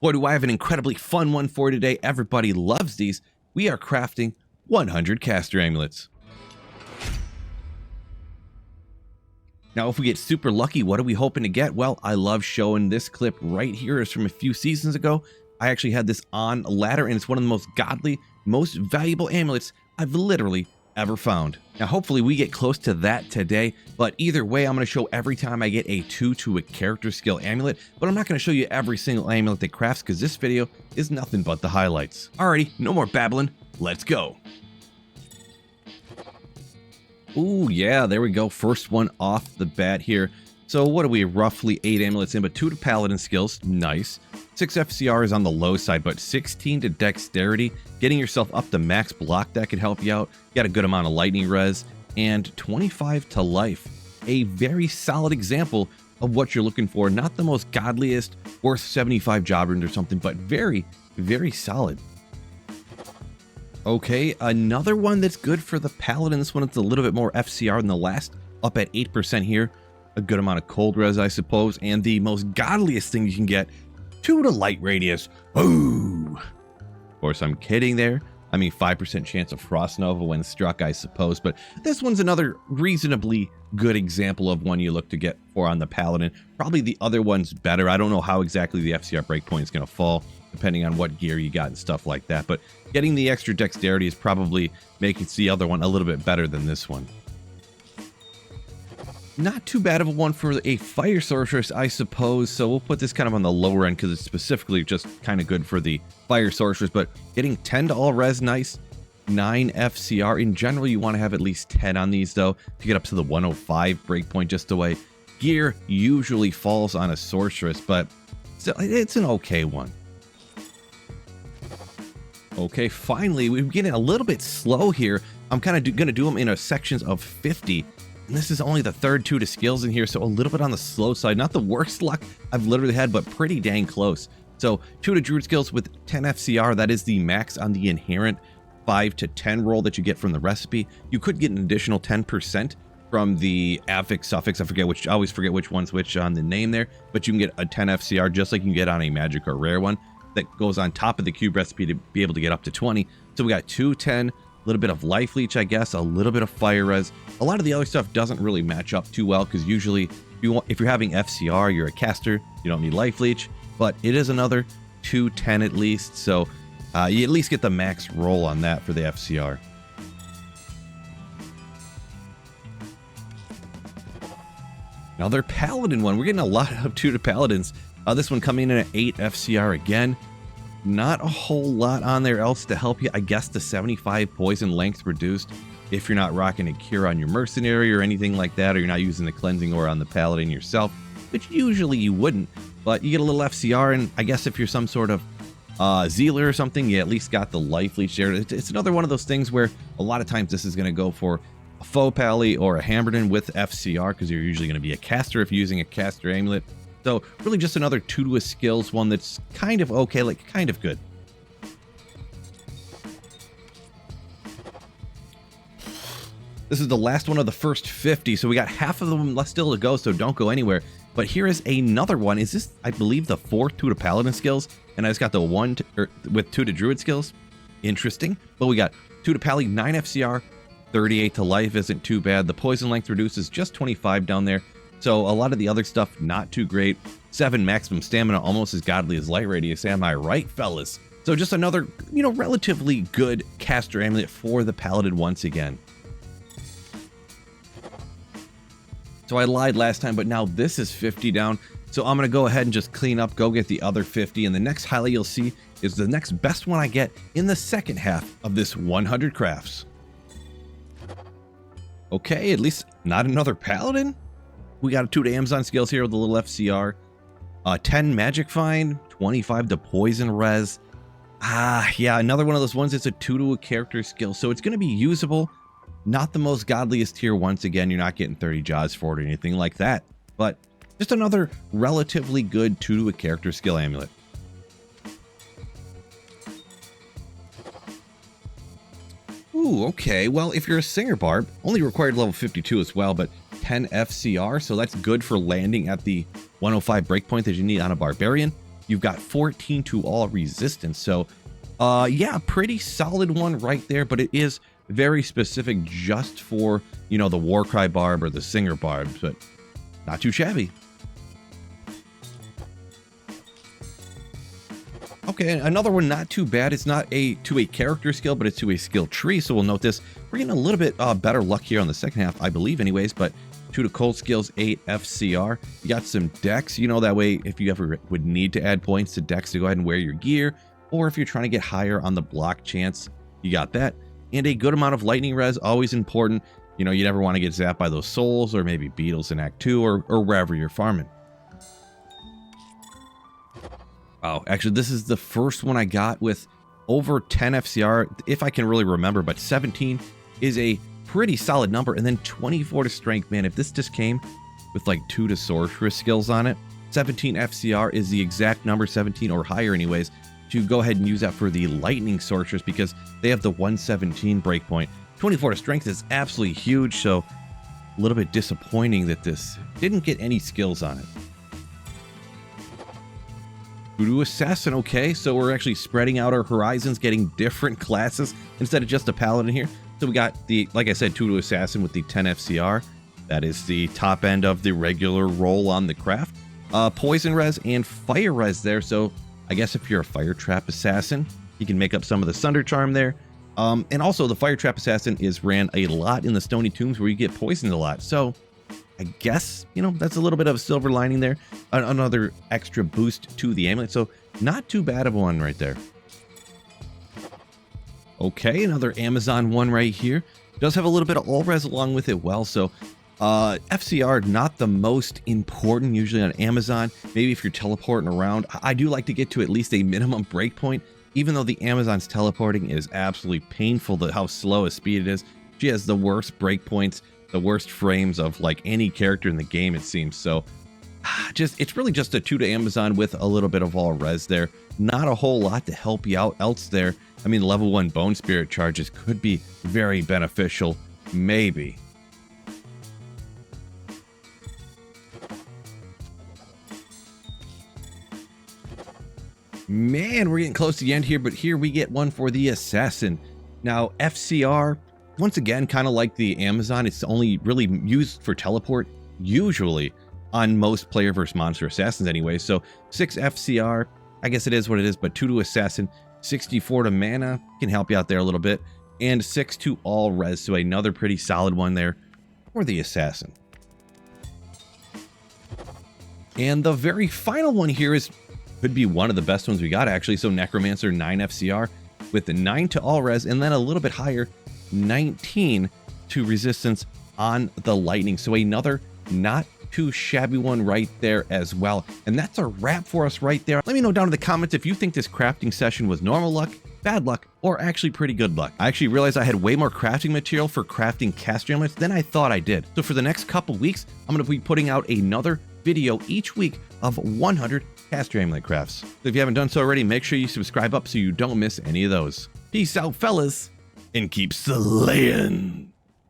Boy, do I have an incredibly fun one for you today. Everybody loves these. We are crafting 100 caster amulets. Now, if we get super lucky, what are we hoping to get? Well, I love showing this clip right here. It's from a few seasons ago. I actually had this on a ladder, and it's one of the most godly, most valuable amulets I've literally ever found. Now, hopefully we get close to that today, but either way, I'm going to show every time I get a 2 to a character skill amulet, but I'm not going to show you every single amulet that crafts because this video is nothing but the highlights. Alrighty, no more babbling. Let's go. Ooh, yeah, there we go. First one off the bat here. So what are we, roughly 8 amulets in, but 2 to paladin skills, nice. 6 FCR is on the low side, but 16 to dexterity. Getting yourself up to max block, that could help you out. You got a good amount of lightning res, and 25 to life. A very solid example of what you're looking for. Not the most godliest, worth 75 job runes or something, but very, very solid. Okay, another one that's good for the paladin. This one is a little bit more FCR than the last, up at 8% here. A good amount of cold res, I suppose, and the most godliest thing you can get, 2 to light radius. Ooh. Of course, I'm kidding there. I mean, 5% chance of frost nova when struck, I suppose, but this one's another reasonably good example of one you look to get for on the paladin. Probably the other one's better. I don't know how exactly the FCR breakpoint is going to fall, depending on what gear you got and stuff like that, but getting the extra dexterity is probably making the other one a little bit better than this one. Not too bad of a one for a fire sorceress, I suppose, so we'll put this kind of on the lower end because it's specifically just kind of good for the fire sorceress, but getting 10 to all res, nice. 9 FCR. In general, you want to have at least 10 on these, though, to get up to the 105 breakpoint just the way gear usually falls on a sorceress, but still, it's an okay one. Okay, finally, we're getting a little bit slow here. I'm kind of going to do them in sections of 50. And this is only the third 2 to skills in here, so a little bit on the slow side. Not the worst luck I've literally had, but pretty dang close. So 2 to druid skills with 10 FCR, that is the max on the inherent 5 to 10 roll that you get from the recipe. You could get an additional 10% from the affix, suffix, I always forget which one's which on the name there, but you can get a 10 FCR just like you can get on a magic or rare one that goes on top of the cube recipe to be able to get up to 20. So we got 2, 10, a little bit of life leech, I guess, a little bit of fire res. A lot of the other stuff doesn't really match up too well because usually if you're having FCR, you're a caster, you don't need life leech, but it is another 2, 10 at least, so you at least get the max roll on that for the FCR. Another paladin one. We're getting a lot of 2 to paladins. This one coming in at 8 FCR again. Not a whole lot on there else to help you. I guess the 75 poison length reduced if you're not rocking a cure on your mercenary or anything like that, or you're not using the cleansing ore on the paladin yourself, which usually you wouldn't, but you get a little FCR, and I guess if you're some sort of Zealer or something, you at least got the life leech there. It's another one of those things where a lot of times this is going to go for a faux pally or a Hammerden with FCR because you're usually going to be a caster if you're using a caster amulet. So really just another 2 to a skills one that's kind of okay, like kind of good. This is the last one of the first 50, so we got half of them left still to go, so don't go anywhere. But here is another one. Is this, I believe, the 4th 2 to paladin skills? And I just got the 1 with 2 to druid skills. Interesting. But we got 2 to pally, 9 FCR, 38 to life isn't too bad. The poison length reduces just 25 down there. So a lot of the other stuff, not too great. 7 maximum stamina, almost as godly as light radius. Am I right, fellas? So just another, relatively good caster amulet for the paladin once again. So I lied last time, but now this is 50 down. So I'm going to go ahead and just clean up, go get the other 50. And the next highlight you'll see is the next best one I get in the second half of this 100 crafts. Okay, at least not another paladin. We got a 2 to Amazon skills here with a little FCR. 10 magic find, 25 to poison res. Yeah, another one of those ones. It's a 2 to a character skill, so it's going to be usable. Not the most godliest tier. Once again, you're not getting 30 jaws for it or anything like that, but just another relatively good 2 to a character skill amulet. Ooh, okay. Well, if you're a Singer Barb, only required level 52 as well, but 10 FCR, so that's good for landing at the 105 breakpoint that you need on a Barbarian. You've got 14 to all resistance. So yeah, pretty solid one right there, but it is very specific just for, you know, the Warcry barb or the Singer barb, but not too shabby. Okay, another one not too bad. It's not to a character skill, but it's to a skill tree. So we'll note this. We're getting a little bit better luck here on the second half, I believe anyways, but 2 to cold skills, 8 FCR. You got some dex, you know, that way if you ever would need to add points to dex to go ahead and wear your gear, or if you're trying to get higher on the block chance, you got that. And a good amount of lightning res, always important. You know, you never want to get zapped by those souls or maybe beetles in Act 2 or wherever you're farming. Oh, actually, this is the first one I got with over 10 FCR, if I can really remember, but 17 is a pretty solid number. And then 24 to strength, man, if this just came with like 2 to sorceress skills on it, 17 FCR is the exact number, 17 or higher anyways, to go ahead and use that for the lightning sorceress because they have the 117 breakpoint. 24 to strength is absolutely huge, so a little bit disappointing that this didn't get any skills on it. Voodoo Assassin, okay, so we're actually spreading out our horizons, getting different classes instead of just a paladin here. So we got the, like I said, Voodoo Assassin with the 10 FCR. That is the top end of the regular roll on the craft. Poison res and fire res there, so I guess if you're a fire trap assassin, you can make up some of the Sunder Charm there. And also the fire trap assassin is ran a lot in the Stony Tombs where you get poisoned a lot. So I guess, you know, that's a little bit of a silver lining there. Another extra boost to the amulet. So not too bad of one right there. Okay, another Amazon one right here. Does have a little bit of all res along with it well. So FCR, not the most important usually on Amazon. Maybe if you're teleporting around. I do like to get to at least a minimum breakpoint, even though the Amazon's teleporting is absolutely painful, how slow a speed it is. She has the worst breakpoints, the worst frames of like any character in the game, it seems. So it's really just a 2 to Amazon with a little bit of all res there. Not a whole lot to help you out else there. I mean, level 1 Bone Spirit charges could be very beneficial, maybe. Man, we're getting close to the end here, but here we get one for the Assassin. Now, FCR, once again, kind of like the Amazon, it's only really used for teleport, usually on most player versus monster assassins anyway. So 6 FCR, I guess it is what it is, but 2 to Assassin, 64 to mana, can help you out there a little bit, and 6 to all res, so another pretty solid one there for the Assassin. And the very final one here could be one of the best ones we got actually. So Necromancer, 9 FCR with the 9 to all res, and then a little bit higher, 19 to resistance on the lightning. So another not too shabby one right there as well. And that's a wrap for us right there. Let me know down in the comments if you think this crafting session was normal luck, bad luck, or actually pretty good luck. I actually realized I had way more crafting material for crafting caster amulets than I thought I did. So for the next couple weeks, I'm going to be putting out another video each week of 100 caster amulet crafts. So if you haven't done so already, make sure you subscribe up so you don't miss any of those. Peace out, fellas, and keep slaying.